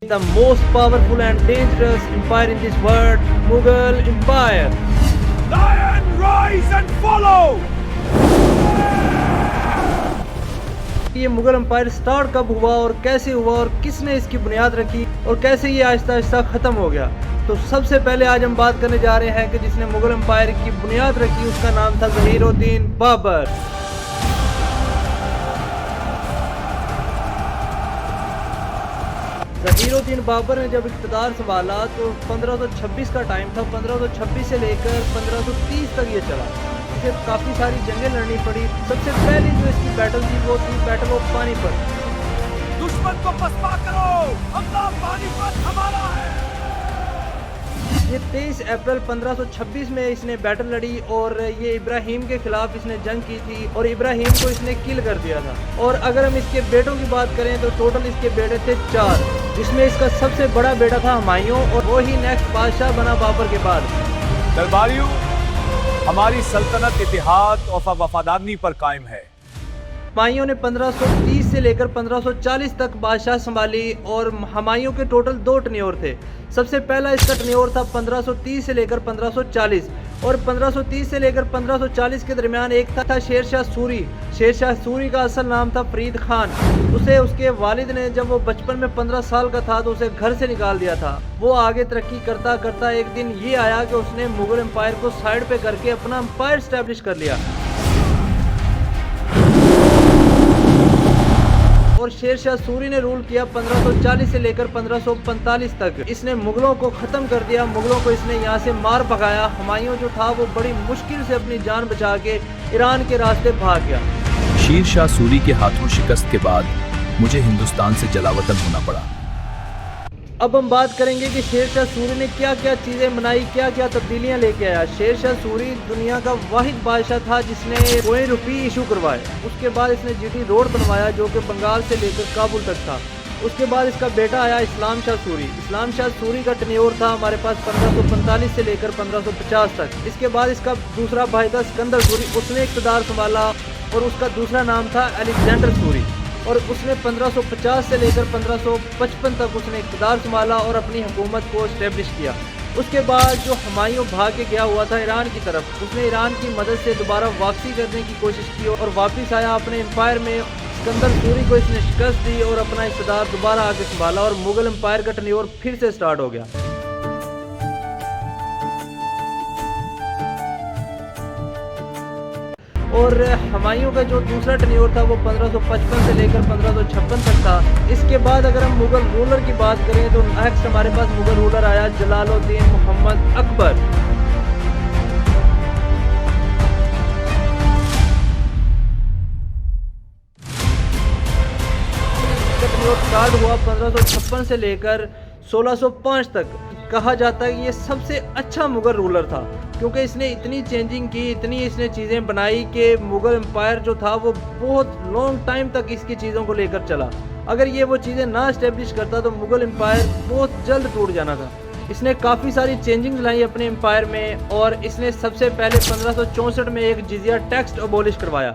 The most powerful and dangerous empire in this world, Mughal Empire. Lion, rise and follow! ये Mughal empire start कब हुआ और कैसे हुआ और किसने इसकी बुनियाद रखी और कैसे ये आहिस्ता आहिस्ता ख़त्म हो गया। तो सबसे पहले आज हम बात करने जा रहे हैं कि जिसने मुगल एम्पायर की बुनियाद रखी उसका नाम था ज़हीरुद्दीन बाबर। ज़हीरुद्दीन बाबर ने जब इक़्तिदार संभाला तो 1526 का टाइम था। 1526 से लेकर 1530 तक ये चला। इसे काफ़ी सारी जंगें लड़नी पड़ी। सबसे पहली जो इसकी बैटल थी वो थी बैटल ऑफ पानीपत। दुश्मन को पसपा करो, हमला पानीपत हमारा है। ये 23 अप्रैल 1526 में इसने बैटल लड़ी और ये इब्राहिम के खिलाफ इसने जंग की थी और इब्राहिम को इसने किल कर दिया था। और अगर हम इसके बेटों की बात करें तो टोटल इसके बेटे थे 4, जिसमें इसका सबसे बड़ा बेटा था हुमायूं और वो ही नेक्स्ट बादशाह बना बाबर के बाद। दरबारियों, हमारी सल्तनत इतिहाद और वफादारी पर कायम है। हुमायूं ने 1530 से लेकर 1540 तक बादशाह संभाली और हुमायूं के टोटल 2 टन्योर थे। सबसे पहला इसका टन्योर था 1530 से लेकर 1540 और 1530 से लेकर 1540 के दरमियान एक था शेरशाह सूरी। शेरशाह सूरी का असल नाम था फरीद खान। उसे उसके वालिद ने जब वो बचपन में 15 साल का था तो उसे घर से निकाल दिया था। वो आगे तरक्की करता करता एक दिन ये आया कि उसने मुगल एम्पायर को साइड पे करके अपना एम्पायर स्टैब्लिश कर लिया। और शेरशाह सूरी ने रूल किया 1540 से लेकर 1545 तक। इसने मुगलों को ख़त्म कर दिया। मुगलों को इसने यहाँ से मार भगाया। हुमायूं जो था वो बड़ी मुश्किल से अपनी जान बचा के ईरान के रास्ते भाग गया। शेर शाह सूरी के हाथों शिकस्त के बाद मुझे हिंदुस्तान से जलावतन होना पड़ा। अब हम बात करेंगे कि शेरशाह सूरी ने क्या क्या चीज़ें बनाई, क्या क्या तब्दीलियां लेके आया। शेरशाह सूरी दुनिया का वाहिद बादशाह था जिसने कोई रुपये इशू करवाए। उसके बाद इसने जीटी रोड बनवाया जो कि बंगाल से लेकर काबुल तक था। उसके बाद इसका बेटा आया इस्लाम शाह सूरी। इस्लाम शाह सूरी का टन्योर था हमारे पास 1545 से लेकर 1550 तक। इसके बाद इसका दूसरा भाई था सिकंदर सूरी। उसने इक़्तिदार संभाला और उसका दूसरा नाम था अलेक्जेंडर सूरी और उसने 1550 से लेकर 1555 तक उसने इक़्तिदार संभाला और अपनी हुकूमत को इस्टेब्लिश किया। उसके बाद जो हुमायूं भाग के गया हुआ था ईरान की तरफ, उसने ईरान की मदद से दोबारा वापसी करने की कोशिश की और वापस आया अपने एम्पायर में। सिकंदर सूरी को इसने शिकस्त दी और अपना इक़्तिदार दोबारा आगे संभाला और मुगल एम्पायर का टन्योर फिर से स्टार्ट हो गया। और हुमायूं का जो दूसरा टन्योर था वो 1555 से लेकर 1556 तक था। इसके बाद अगर हम मुगल रूलर की बात करें तो नेक्स्ट हमारे पास मुगल रूलर आया जलालुद्दीन मोहम्मद अकबर। टन्योर स्टार्ट हुआ 1556 से लेकर 1605 तक। कहा जाता है कि ये सबसे अच्छा मुगल रूलर था क्योंकि इसने इतनी चेंजिंग की, इतनी इसने चीज़ें बनाई कि मुगल एम्पायर जो था वो बहुत लॉन्ग टाइम तक इसकी चीज़ों को लेकर चला। अगर ये वो चीज़ें ना इस्टेब्लिश करता तो मुगल एम्पायर बहुत जल्द टूट जाना था। इसने काफ़ी सारी चेंजिंग लाई अपने एम्पायर में और इसने सबसे पहले 1564 में एक जिजिया टैक्स अबॉलिश करवाया।